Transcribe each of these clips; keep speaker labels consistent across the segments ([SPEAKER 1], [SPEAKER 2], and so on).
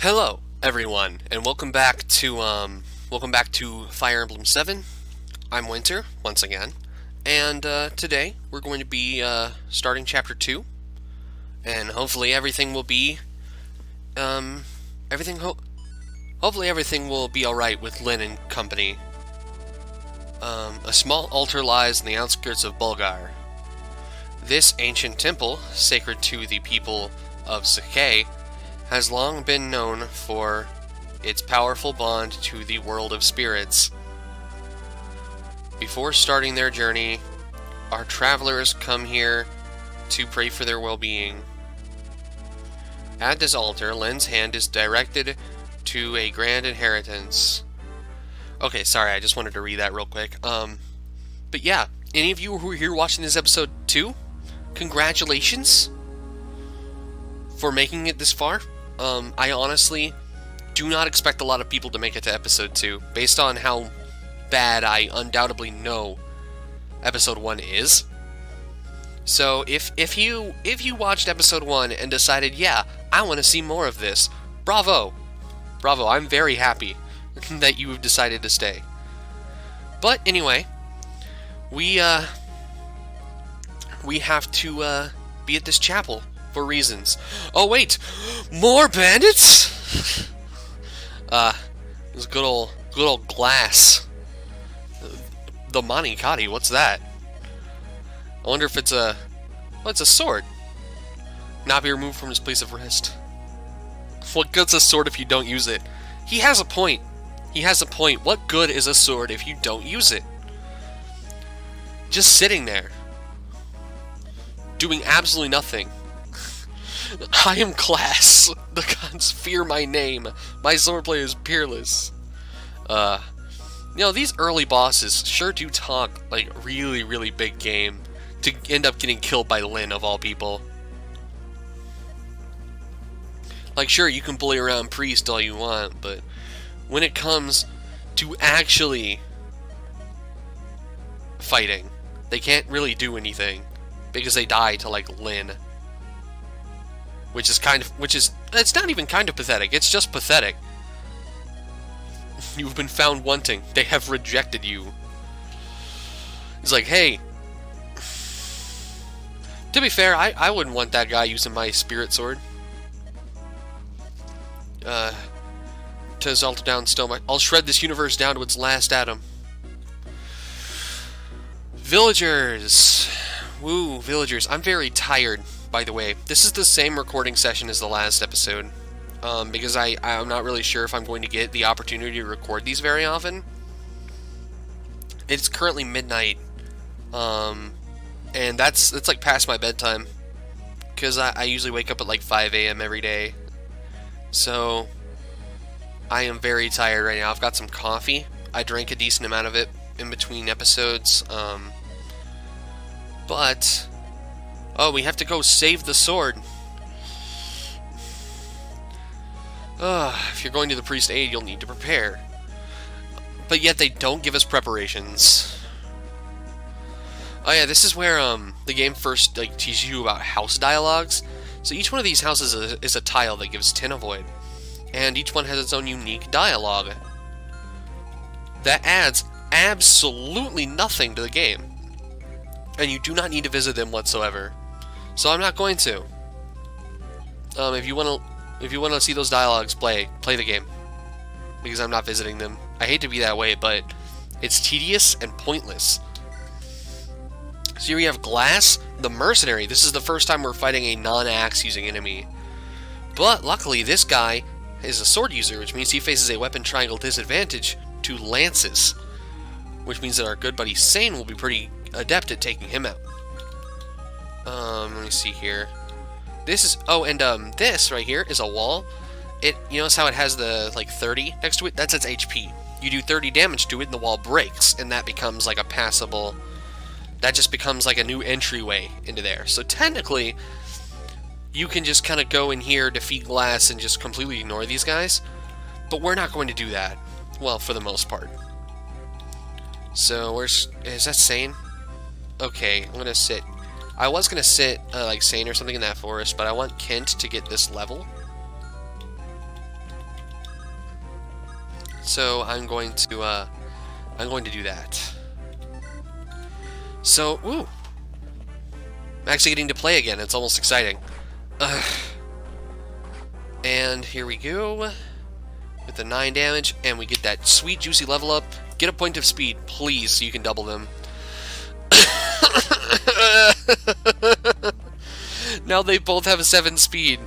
[SPEAKER 1] Hello, everyone, and welcome back to Fire Emblem 7. I'm Winter once again, and today we're going to be starting Chapter 2, and hopefully everything will be hopefully everything will be all right with Lyn and company. A small altar lies in the outskirts of Bulgar. This ancient temple, sacred to the people of Sakai, has long been known for its powerful bond to the world of spirits. Before starting their journey, our travelers come here to pray for their well-being. At this altar, Lyn's hand is directed to a grand inheritance. Okay, sorry, I just wanted to read that real quick. But yeah, any of you who are here watching this episode 2, congratulations for making it this far. I honestly do not expect a lot of people to make it to episode 2, based on how bad I undoubtedly know episode 1 is. So if you watched episode 1 and decided, yeah, I want to see more of this, bravo. Bravo, I'm very happy that you have decided to stay. But anyway, we have to be at this chapel for reasons. Oh wait, more bandits? This good old glass. The Manikati, what's that? I wonder if it's a... well, it's a sword. Not be removed from his place of rest. What good's a sword if you don't use it? He has a point. He has a point. What good is a sword if you don't use it? Just sitting there, doing absolutely nothing. I am class. The gods fear my name. My swordplay is peerless. These early bosses sure do talk like really, really big game to end up getting killed by Lyn of all people. Like, sure, you can bully around Priest all you want, but when it comes to actually fighting, they can't really do anything because they die to like Lyn. It's not even kind of pathetic, it's just pathetic. You've been found wanting. They have rejected you. It's like, hey. To be fair, I wouldn't want that guy using my spirit sword. To Zalta down still my... I'll shred this universe down to its last atom. Villagers. Woo, villagers. I'm very tired. By the way, this is the same recording session as the last episode, because I'm not really sure if I'm going to get the opportunity to record these very often. It's currently midnight, and that's like past my bedtime, because I usually wake up at like 5 a.m. every day, so I am very tired right now. I've got some coffee. I drank a decent amount of it in between episodes, but... oh, we have to go save the sword. If you're going to the priest aid, you'll need to prepare. But yet they don't give us preparations. Oh yeah, this is where the game first teaches you about house dialogues. So each one of these houses is a tile that gives 10 avoid. And each one has its own unique dialogue. That adds absolutely nothing to the game. And you do not need to visit them whatsoever. So I'm not going to. If you want to see those dialogues, play the game, because I'm not visiting them. I hate to be that way, but it's tedious and pointless. So here we have Glass, the mercenary. This is the first time we're fighting a non-axe using enemy. But luckily, this guy is a sword user, which means he faces a weapon triangle disadvantage to lances, which means that our good buddy Sane will be pretty adept at taking him out. Let me see here. This is... oh, and this right here is a wall. You notice how it has the, 30 next to it? That's its HP. You do 30 damage to it and the wall breaks, and that becomes like a passable... that just becomes like a new entryway into there. So technically, you can just kind of go in here, defeat Glass, and just completely ignore these guys. But we're not going to do that. Well, for the most part. So, is that Sane? Okay, I'm gonna sit... I was gonna sit like Sane or something in that forest, but I want Kent to get this level. So I'm going to do that. So, ooh. I'm actually getting to play again. It's almost exciting. Ugh. And here we go. With the 9 damage, and we get that sweet, juicy level up. Get a point of speed, please, so you can double them. Now they both have a 7 speed,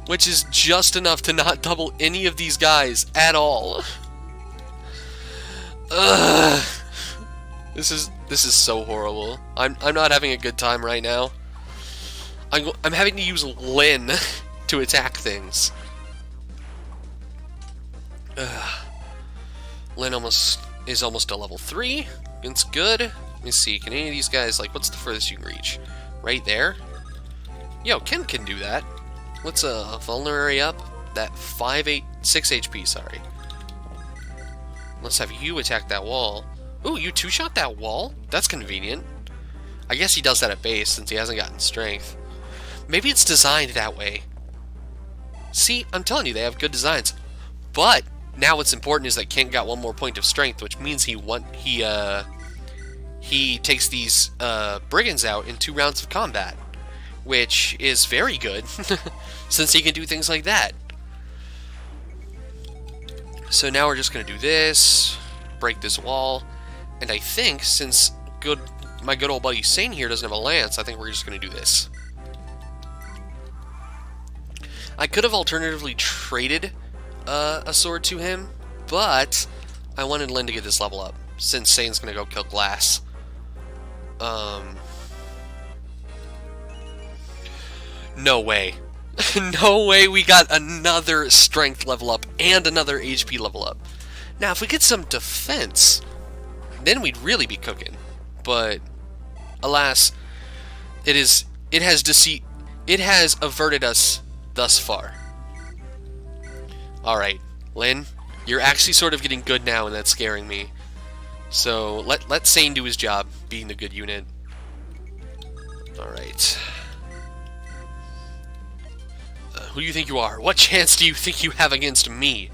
[SPEAKER 1] which is just enough to not double any of these guys at all. Ugh. This is so horrible. I'm not having a good time right now. I'm having to use Lin to attack things. Lin is almost a level 3. It's good. Let me see. Can any of these guys, like, what's the furthest you can reach? Right there? Yo, Ken can do that. Let's vulnerary up. That 6 HP, sorry. Let's have you attack that wall. Ooh, you two-shot that wall? That's convenient. I guess he does that at base since he hasn't gotten strength. Maybe it's designed that way. See, I'm telling you, they have good designs. But now what's important is that Kent got 1 more point of strength, which means he takes these brigands out in 2 rounds of combat, which is very good since he can do things like that. So now we're just gonna do this, break this wall, and I think since my good old buddy Sane here doesn't have a lance, I think we're just gonna do this. I could have alternatively traded a sword to him, but I wanted Lin to get this level up, since Sane's gonna go kill Glass. No way. No way we got another strength level up and another HP level up. Now, if we get some defense, then we'd really be cooking. But, alas, it has averted us thus far. Alright, Lin, you're actually sort of getting good now, and that's scaring me. So, let Sane do his job, being the good unit. Alright. Who do you think you are? What chance do you think you have against me?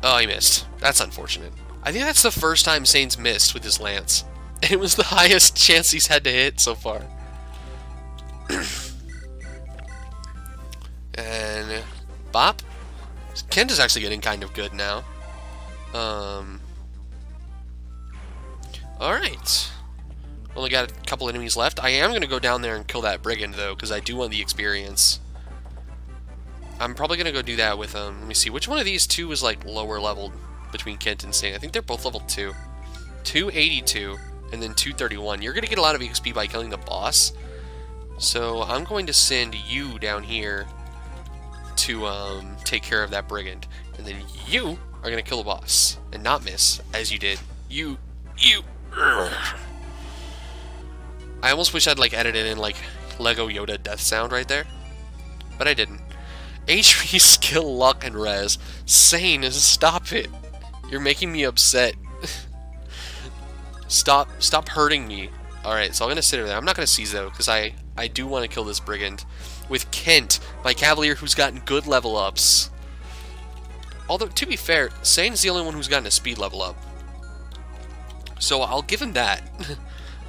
[SPEAKER 1] Oh, he missed. That's unfortunate. I think that's the first time Sane's missed with his lance. It was the highest chance he's had to hit so far. And bop. Kent is actually getting kind of good now. Alright. Only got a couple enemies left. I am going to go down there and kill that brigand, though, because I do want the experience. I'm probably going to go do that with, let me see, which one of these two is, like, lower leveled between Kent and Sane? I think they're both level 2. 282, and then 231. You're going to get a lot of XP by killing the boss. So, I'm going to send you down here to, take care of that brigand. And then you are going to kill the boss, and not miss, as you did. You. I almost wish I'd, like, edited in, like, Lego Yoda death sound right there. But I didn't. HP, skill, luck, and res. Sane, stop it. You're making me upset. Stop hurting me. Alright, so I'm gonna sit over there. I'm not gonna seize, though, because I do want to kill this brigand. With Kent, my cavalier who's gotten good level ups. Although, to be fair, Sane's the only one who's gotten a speed level up. So I'll give him that.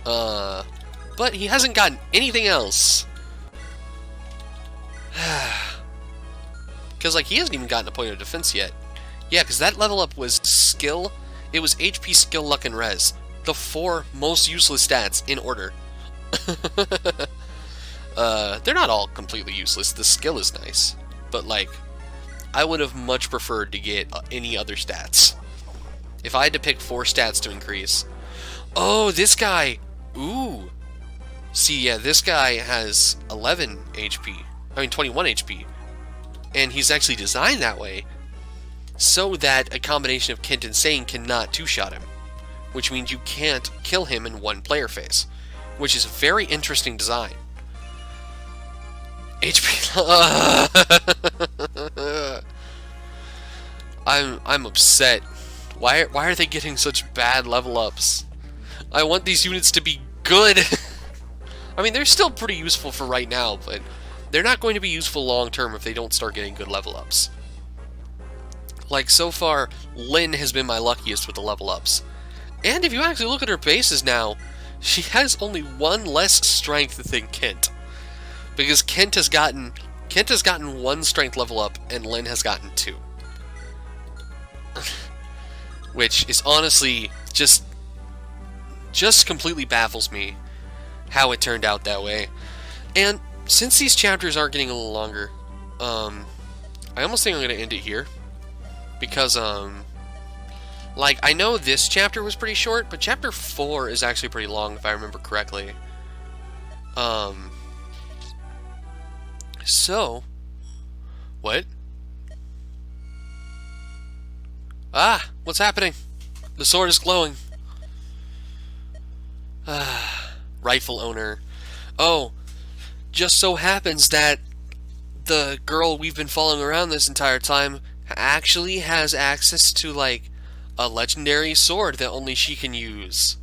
[SPEAKER 1] But he hasn't gotten anything else. Because, like, he hasn't even gotten a point of defense yet. Yeah, because that level up was skill. It was HP, skill, luck, and res. The 4 most useless stats in order. They're not all completely useless. The skill is nice. But, like, I would have much preferred to get any other stats. If I had to pick 4 stats to increase. Oh, this guy! Ooh! See, yeah, this guy has 11 HP. I mean, 21 HP. And he's actually designed that way so that a combination of Kent and Sane cannot two-shot him. Which means you can't kill him in one player phase. Which is a very interesting design. HP... I'm upset. Why are they getting such bad level ups? I want these units to be good. I mean, they're still pretty useful for right now, but they're not going to be useful long term if they don't start getting good level ups. Like, so far, Lynn has been my luckiest with the level ups. And if you actually look at her bases now, she has only one less strength than Kent. Because Kent has gotten one strength level up, and Lynn has gotten 2. Which is honestly just completely baffles me how it turned out that way. And since these chapters are getting a little longer, I almost think I'm going to end it here. Because, like, I know this chapter was pretty short, but chapter 4 is actually pretty long, if I remember correctly. So, what? Ah, what's happening? The sword is glowing. Rifle owner. Oh, just so happens that the girl we've been following around this entire time actually has access to, like, a legendary sword that only she can use.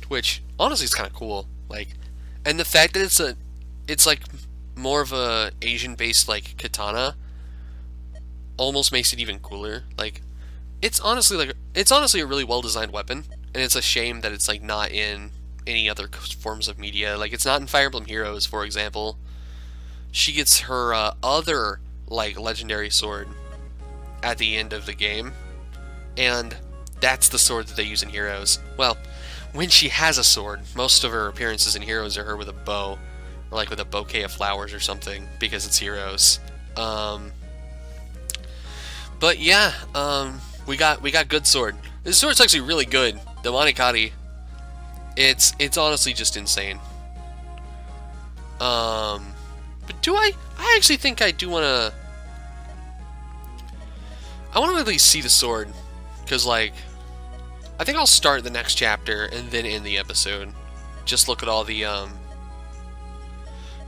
[SPEAKER 1] Which, honestly, is kind of cool. Like, and the fact that it's like more of a Asian-based, like, katana almost makes it even cooler. Like, it's honestly a really well-designed weapon, and it's a shame that it's, like, not in any other forms of media. Like, it's not in Fire Emblem Heroes, for example. She gets her other, like, legendary sword at the end of the game, and that's the sword that they use in Heroes. Well, when she has a sword, most of her appearances in Heroes are her with a bow, or like with a bouquet of flowers or something, because it's Heroes. But yeah, we got good sword. This sword's actually really good. The Monikati, it's honestly just insane. But I actually think I do wanna. I want to at least see the sword, because, like, I think I'll start the next chapter and then end the episode. Just look at all the,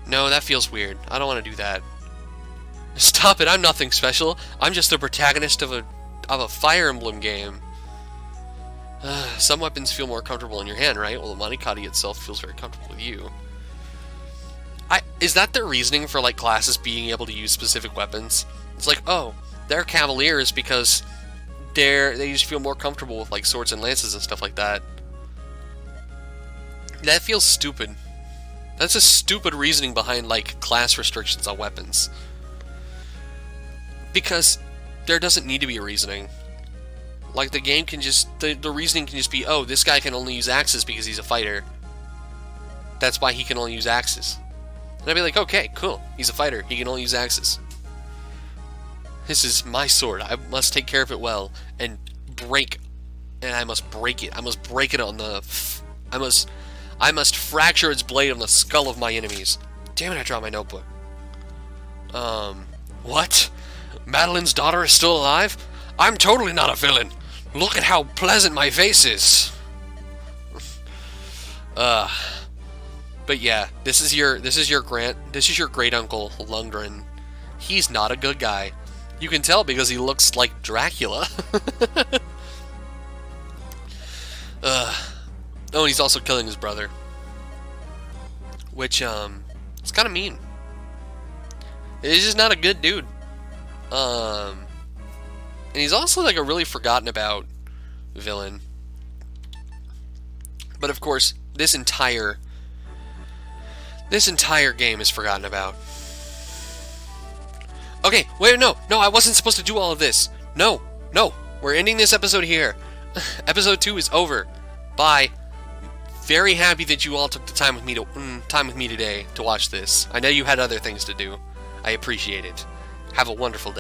[SPEAKER 1] No, that feels weird. I don't want to do that. Stop it, I'm nothing special. I'm just the protagonist of a Fire Emblem game. Some weapons feel more comfortable in your hand, right? Well, the Monikati itself feels very comfortable with you. Is that their reasoning for, like, classes being able to use specific weapons? It's like, oh, they're cavaliers because they just feel more comfortable with, like, swords and lances and stuff like that. That feels stupid. That's a stupid reasoning behind, like, class restrictions on weapons. Because there doesn't need to be a reasoning. Like, the game can just... The reasoning can just be, oh, this guy can only use axes because he's a fighter. That's why he can only use axes. And I'd be like, okay, cool. He's a fighter. He can only use axes. This is my sword. I must take care of it well. And I must break it. I must break it on the... I must fracture its blade on the skull of my enemies. Damn it, I dropped my notebook. What? Madeline's daughter is still alive? I'm totally not a villain. Look at how pleasant my face is. But yeah, this is your great uncle Lundgren. He's not a good guy. You can tell because he looks like Dracula. Oh, and he's also killing his brother, which it's kind of mean. He's just not a good dude. And he's also like a really forgotten about villain. But of course, this entire game is forgotten about. Okay, wait, no, I wasn't supposed to do all of this. No, we're ending this episode here. Episode 2 is over. Bye. Very happy that you all took the time with me today to watch this. I know you had other things to do. I appreciate it. Have a wonderful day.